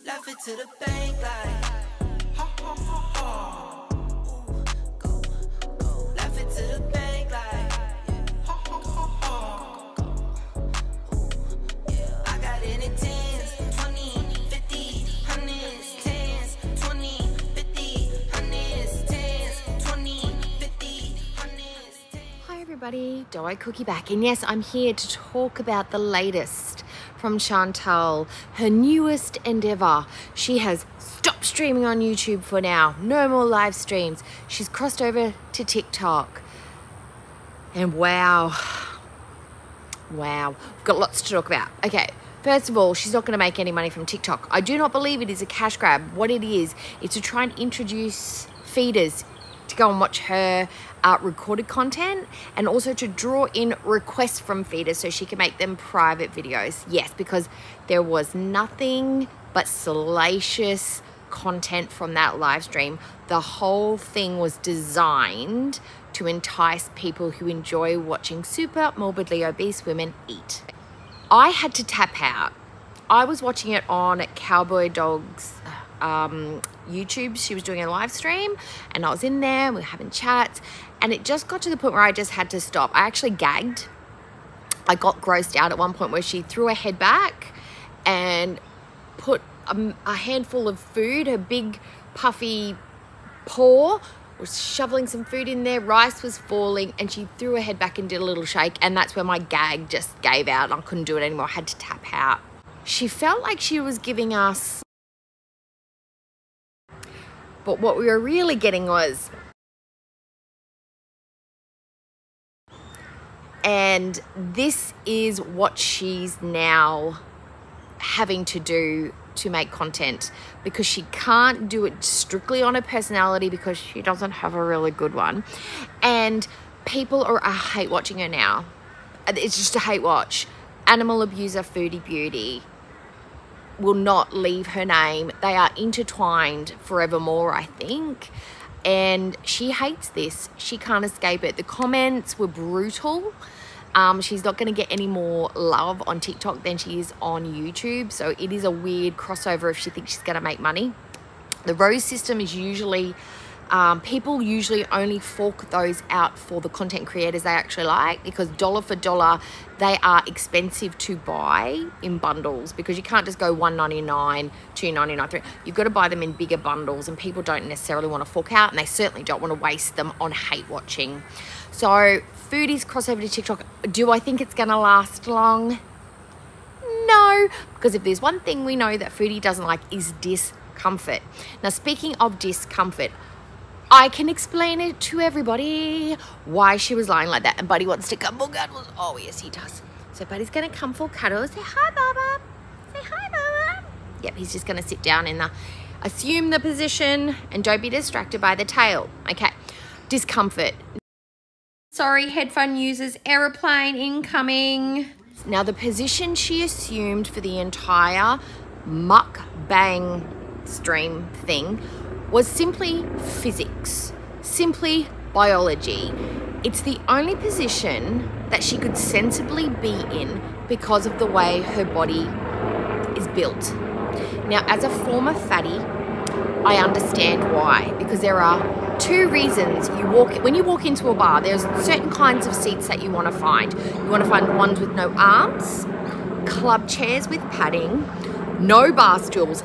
Left it to the bank like ha ha ha ha. Ooh, go, go. Left it to the bank like ha ha ha ha. Ooh, yeah. I got it in tens, 20, 50, hundreds, tens, 20, 50, hundreds, tens, 20, 50, hundreds, tens. Hi everybody, Dough Cookie back, and yes, I'm here to talk about the latest from Chantal, her newest endeavor. She has stopped streaming on YouTube for now. No more live streams. She's crossed over to TikTok. And wow, we've got lots to talk about. Okay, first of all, she's not going to make any money from TikTok. I do not believe it is a cash grab. What it is, it's to try and introduce feeders to go and watch her recorded content, and also to draw in requests from feeders so she can make them private videos. Yes, because there was nothing but salacious content from that live stream. The whole thing was designed to entice people who enjoy watching super morbidly obese women eat. I had to tap out. I was watching it on Cowboy Dog's YouTube. She was doing a live stream and I was in there, we were having chats, and it just got to the point where I just had to stop. I actually gagged. I got grossed out at one point where she threw her head back and put a handful of food, her big puffy paw was shoveling some food in there, rice was falling, and she threw her head back and did a little shake, and that's where my gag just gave out and I couldn't do it anymore. I had to tap out. She felt like she was giving us, but what we were really getting was, and this is what she's now having to do to make content, because she can't do it strictly on her personality because she doesn't have a really good one, and people are hate watching her now. It's just a hate watch. Animal abuser Foodie Beauty will not leave her name. They are intertwined forevermore, I think, and she hates this. She can't escape it. The comments were brutal. She's not going to get any more love on TikTok than she is on YouTube, so it is a weird crossover if she thinks she's going to make money. The rose system is usually, people usually only fork those out for the content creators they actually like, because dollar for dollar they are expensive to buy in bundles, because you can't just go $1.99, $2.99, $3. You've got to buy them in bigger bundles, and people don't necessarily want to fork out, and they certainly don't want to waste them on hate watching. So Foodie's crossover to TikTok, do I think it's going to last long? No, because if there's one thing we know that Foodie doesn't like is discomfort. Now, speaking of discomfort, I can explain it to everybody why she was lying like that. And Buddy wants to come for cuddles. Oh, yes, he does. So Buddy's going to come for cuddles. Say hi, Baba. Say hi, Baba. Yep, he's just going to sit down in the, assume the position, and don't be distracted by the tail. Okay, discomfort. Sorry, headphone users, aeroplane incoming. Now, the position she assumed for the entire mukbang stream thing was simply physics, simply biology. It's the only position that she could sensibly be in because of the way her body is built. Now, as a former fatty, I understand why, because there are two reasons when you walk into a bar. There's certain kinds of seats that you want to find. You want to find ones with no arms, club chairs with padding, no bar stools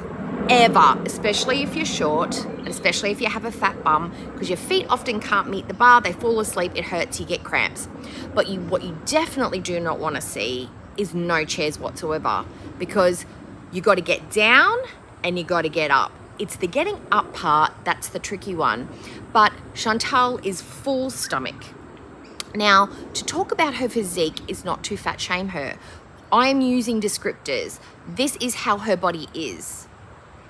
ever, especially if you're short, and especially if you have a fat bum, because your feet often can't meet the bar, they fall asleep, it hurts, you get cramps. But what you definitely do not want to see is no chairs whatsoever, because you got to get down and you got to get up. It's the getting up part that's the tricky one. But Chantal is full stomach. Now, to talk about her physique is not to fat shame her. I am using descriptors. This is how her body is.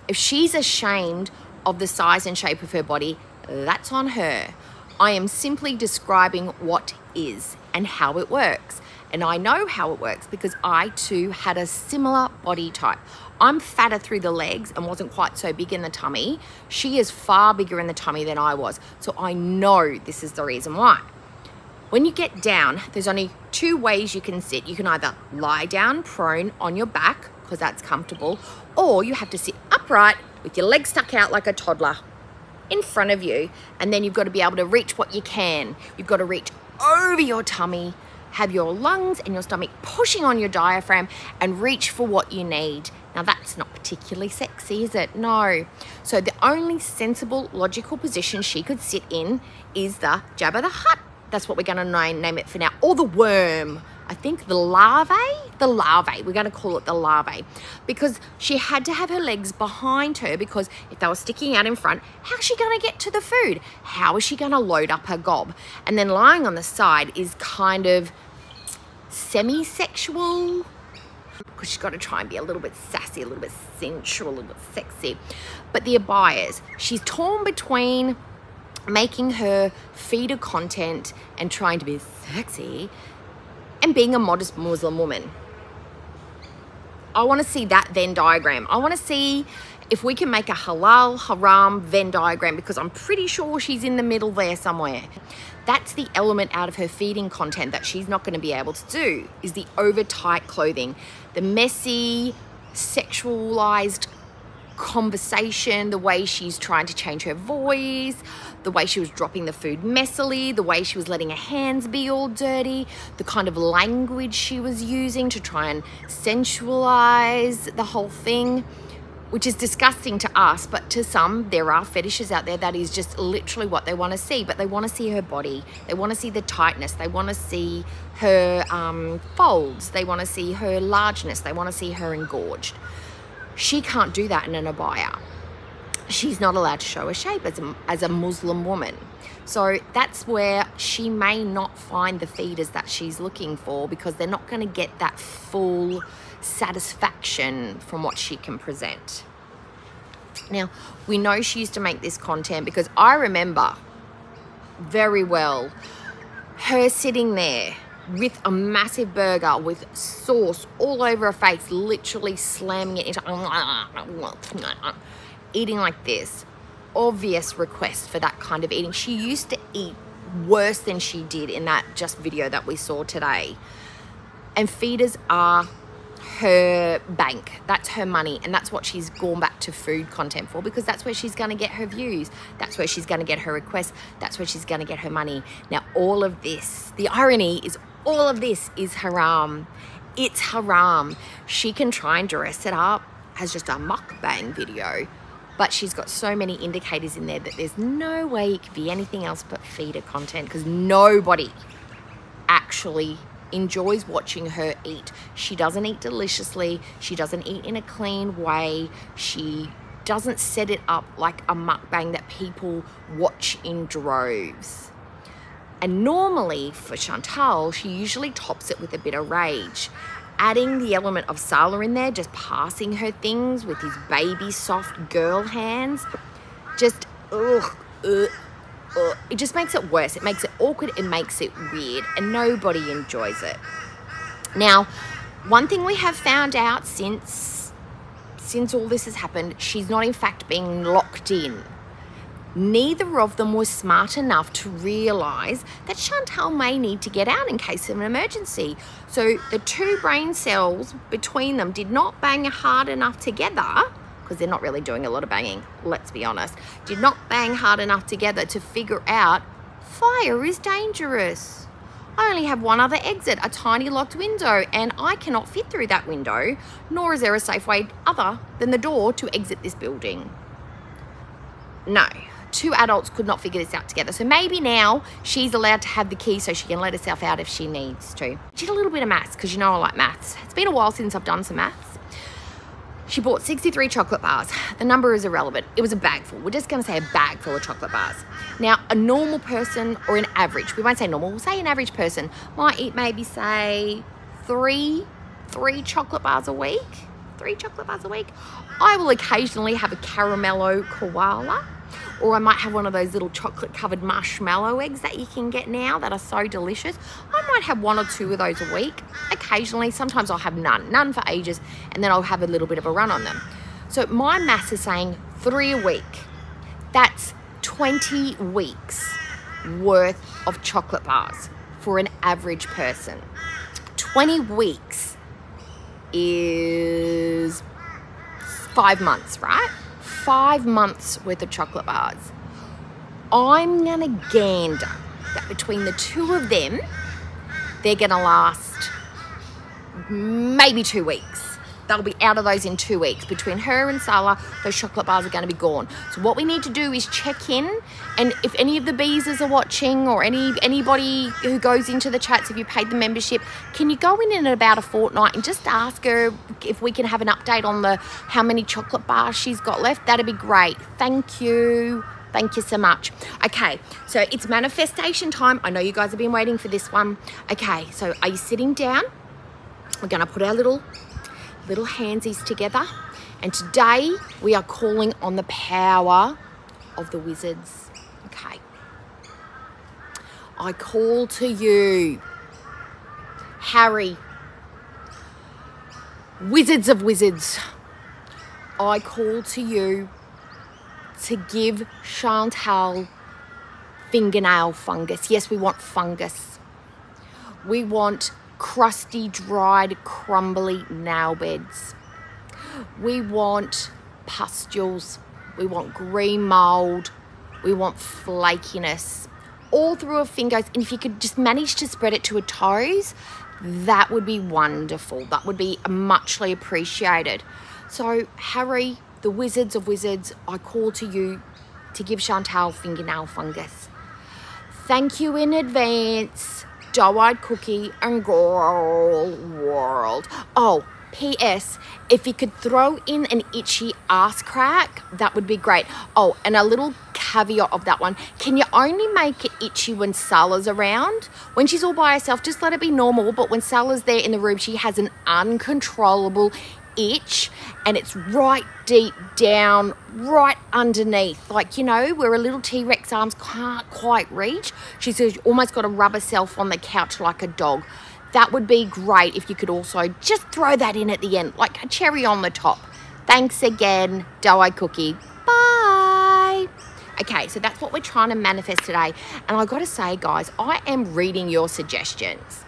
If she's ashamed of the size and shape of her body, that's on her. I am simply describing what is and how it works. And I know how it works because I too had a similar body type. I'm fatter through the legs and wasn't quite so big in the tummy. She is far bigger in the tummy than I was. So I know this is the reason why. When you get down, there's only two ways you can sit. You can either lie down prone on your back, because that's comfortable, or you have to sit up upright with your legs stuck out like a toddler in front of you. And then you've got to be able to reach what you can. You've got to reach over your tummy, have your lungs and your stomach pushing on your diaphragm, and reach for what you need. Now that's not particularly sexy, is it? No. So the only sensible, logical position she could sit in is the Jabba the Hutt. That's what we're going to name it for now. Or the worm. I think the larvae. We're going to call it the larvae, because she had to have her legs behind her, because if they were sticking out in front, how's she going to get to the food? How is she going to load up her gob? And then lying on the side is kind of semi-sexual, because she's got to try and be a little bit sassy, a little bit sensual, a little bit sexy. But the abayas, she's torn between making her feeder content and trying to be sexy and being a modest Muslim woman. I want to see that Venn diagram. I want to see if we can make a halal, haram Venn diagram, because I'm pretty sure she's in the middle there somewhere. That's the element out of her feeding content that she's not going to be able to do, is the over tight clothing, the messy, sexualized conversation, the way she's trying to change her voice, the way she was dropping the food messily, the way she was letting her hands be all dirty, the kind of language she was using to try and sensualize the whole thing, which is disgusting to us, but to some, there are fetishes out there that is just literally what they want to see. But they want to see her body, they want to see the tightness, they want to see her folds, they want to see her largeness, they want to see her engorged. She can't do that in an abaya. She's not allowed to show her shape as a Muslim woman. So that's where she may not find the feeders that she's looking for, because they're not going to get that full satisfaction from what she can present. Now, we know she used to make this content, because I remember very well her sitting there with a massive burger with sauce all over her face, literally slamming it into eating like this. Obvious request for that kind of eating. She used to eat worse than she did in that just video that we saw today. And feeders are her bank. That's her money, and that's what she's gone back to food content for, because that's where she's going to get her views, that's where she's going to get her requests, that's where she's going to get her money. Now, all of this, the irony is, all of this is haram. It's haram. She can try and dress it up as just a mukbang video, but she's got so many indicators in there that there's no way it could be anything else but feeder content, because nobody actually enjoys watching her eat. She doesn't eat deliciously. She doesn't eat in a clean way. She doesn't set it up like a mukbang that people watch in droves. And normally for Chantal, she usually tops it with a bit of rage, adding the element of Salah in there, just passing her things with his baby soft girl hands. Just it just makes it worse. It makes it awkward. It makes it weird, and nobody enjoys it. Now, one thing we have found out since all this has happened, she's not in fact being locked in. Neither of them was smart enough to realise that Chantal may need to get out in case of an emergency. So the two brain cells between them did not bang hard enough together, because they're not really doing a lot of banging, let's be honest, did not bang hard enough together to figure out fire is dangerous. I only have one other exit, a tiny locked window, and I cannot fit through that window, nor is there a safe way other than the door to exit this building. No, two adults could not figure this out together. So maybe now she's allowed to have the key so she can let herself out if she needs to. She did a little bit of maths, because you know I like maths. It's been a while since I've done some maths. She bought 63 chocolate bars. The number is irrelevant. It was a bag full. We're just going to say a bag full of chocolate bars. Now, a normal person, or an average, we won't say normal, we'll say an average person, might eat maybe, say, three chocolate bars a week. 3 chocolate bars a week. I will occasionally have a caramello koala, or I might have one of those little chocolate covered marshmallow eggs that you can get now that are so delicious. I might have 1 or 2 of those a week. Occasionally, sometimes I'll have none for ages, and then I'll have a little bit of a run on them. So my maths is saying 3 a week. That's 20 weeks worth of chocolate bars for an average person. 20 weeks is 5 months, right? 5 months worth of chocolate bars. I'm gonna gander that between the two of them, they're gonna last maybe 2 weeks. They'll be out of those in 2 weeks. Between her and Salah, those chocolate bars are going to be gone. So what we need to do is check in, and if any of the beesers are watching, or anybody who goes into the chats, if you paid the membership, can you go in about a fortnight and just ask her if we can have an update on how many chocolate bars she's got left? That'd be great. Thank you. Thank you so much. Okay, so it's manifestation time. I know you guys have been waiting for this one. Okay, so are you sitting down? We're going to put our little handsies together, and today we are calling on the power of the wizards. Okay, I call to you, Harry, wizards of wizards. I call to you to give Chantal fingernail fungus. Yes, we want fungus. We want crusty, dried, crumbly nail beds. We want pustules. We want green mold. We want flakiness all through her fingers. And if you could just manage to spread it to her toes, that would be wonderful. That would be muchly appreciated. So, Harry, the wizards of wizards, I call to you to give Chantal fingernail fungus. Thank you in advance, Doe-Eyed Cookie and Girl World. Oh, P.S. if you could throw in an itchy ass crack, that would be great. Oh, and a little caveat of that one. Can you only make it itchy when Salah's around? When she's all by herself, just let it be normal. But when Salah's there in the room, she has an uncontrollable itch, and it's right deep down, right underneath, like, you know, where a little T-Rex arms can't quite reach. She's almost got to rub herself on the couch like a dog. That would be great if you could also just throw that in at the end, like a cherry on the top. Thanks again, Doe-Eyed Cookie. Bye. Okay, so that's what we're trying to manifest today. And I got to say, guys, I am reading your suggestions.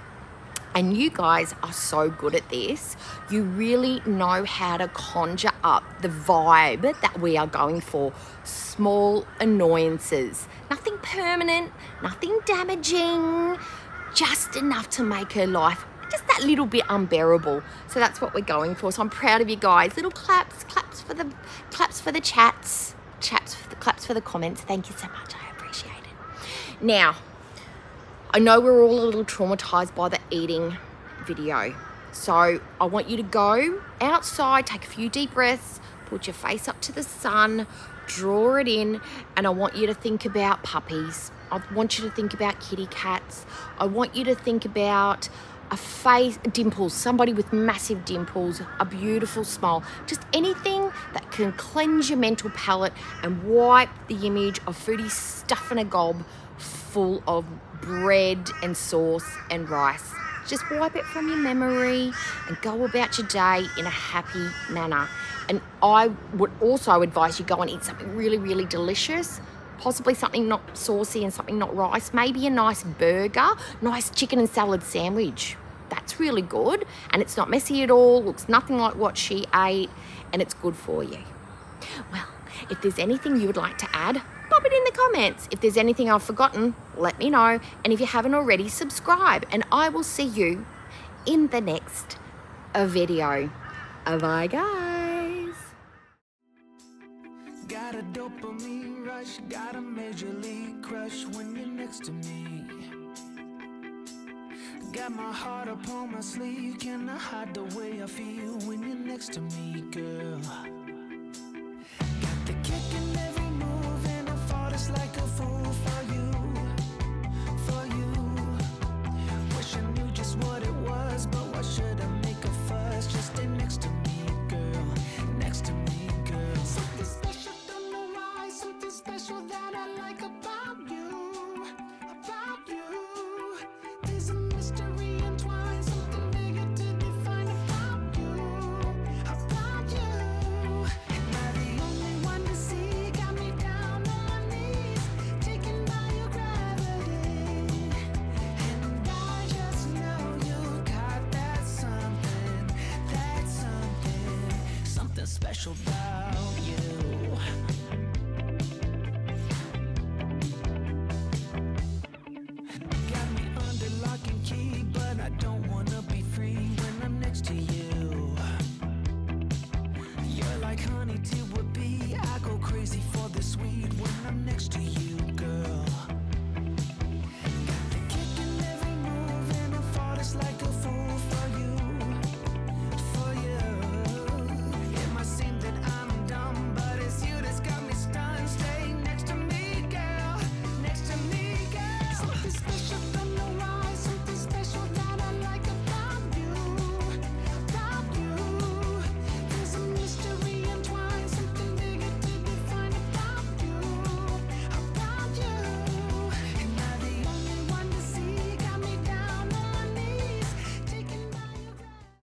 And you guys are so good at this. You really know how to conjure up the vibe that we are going for. Small annoyances. Nothing permanent, nothing damaging, just enough to make her life just that little bit unbearable. So that's what we're going for. So I'm proud of you guys. Little claps for the chats, claps for the comments. Thank you so much. I appreciate it. Now, I know we're all a little traumatized by the eating video. So I want you to go outside, take a few deep breaths, put your face up to the sun, draw it in, and I want you to think about puppies. I want you to think about kitty cats. I want you to think about a face, dimples, somebody with massive dimples, a beautiful smile, just anything that can cleanse your mental palate and wipe the image of foodie stuffing a gob full of bread and sauce and rice. Just wipe it from your memory and go about your day in a happy manner. And I would also advise you go and eat something really, really delicious, possibly something not saucy and something not rice, maybe a nice burger, nice chicken and salad sandwich. That's really good, and it's not messy at all, looks nothing like what she ate, and it's good for you. Well, if there's anything you would like to add, pop it in the comments. If there's anything I've forgotten, let me know. And if you haven't already, subscribe. And I will see you in the next video. Bye, guys. Got a dopamine rush, got a major league crush when you're next to me. Got my heart upon my sleeve, can I hide the way I feel when you're next to me, girl? Got the kick in every move, and I fought just like a fool for you, for you. Wish I knew just what it was, but why should I make a fuss? Just stay next to me, girl, next to me, girl. Something special, don't know why, something special that I like about you, about you. There's a mystery entwined, something bigger to define about you, about you. special about